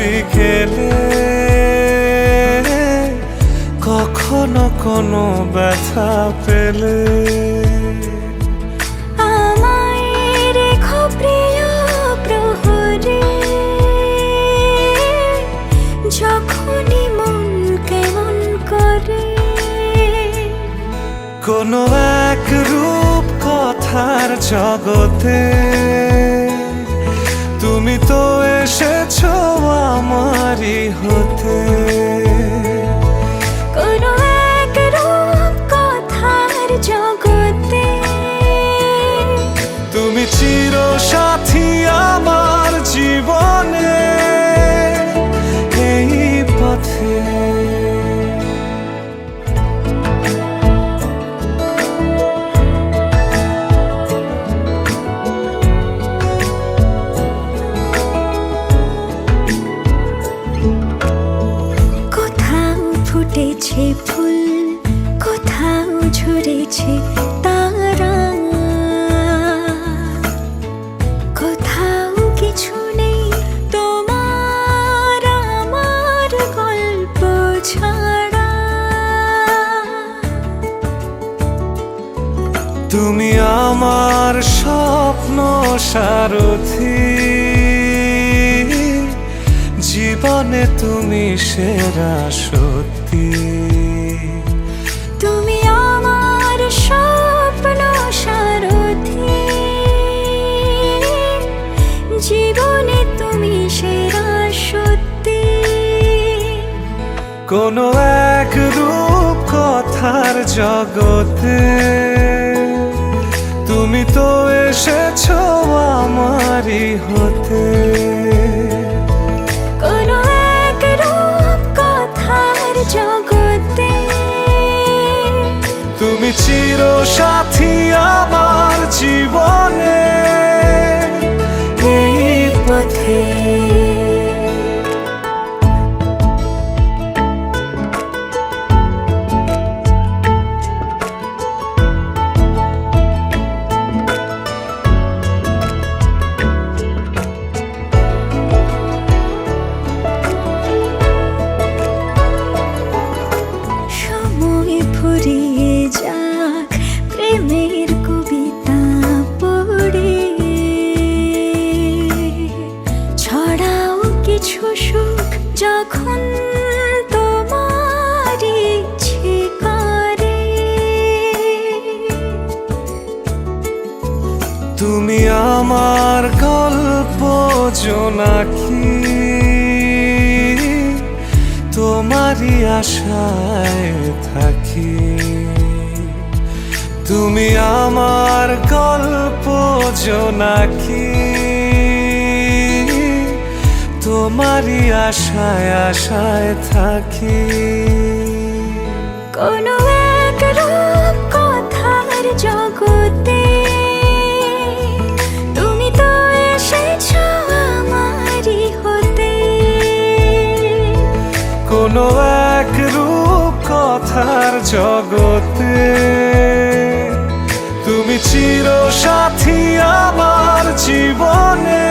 বিকেলে কখনো কোনো ব্যথা পেলে আমায় রেখো প্রিয় প্রহরে, যখনই মন কেমন করে। কোনো এক রূপ কথার জগতে তুমি তো এসেছো আমারই হতে। কোনো এক রূপ কথার জগতে তুমি চির সাথী আমার জীবনে এই পথে। ফুটেছে ফুল, কোথাও ঝরেছে তারা, কোথাও কিছু নেই তোমার আমার গল্প ছাড়া। তুমি আমার স্বপ্ন সারথি, জীবনে তুমি সেরা সত্যি। তুমি আমার স্বপ্ন সারথি, জীবনে তুমি সেরা সত্যি। কোনো এক রূপ কথার জগতে তুমি তো এসেছো আমারই হতে। কোনো এক রূপ কথার জগতে তুমি চির সাথী আমার জীবনে এই পথে। ফুরিয়ে যাক প্রেমের কবিতা পড়ে, ছড়াও কিছু সুখ যখন তোমার ইচ্ছে করে। তুমি আমার গল্প জোনাকি, তোমারই আশায় থাকি। তুমি আমার গল্প জোনাকি, তোমারই আশায় আশায় থাকি। কোনো এক রূপ কথার জগতে তুমি তো এসেছো আমারই হতে। কোনো এক রূপ কথার জগতে তুমি চির সাথী আমার জীবনে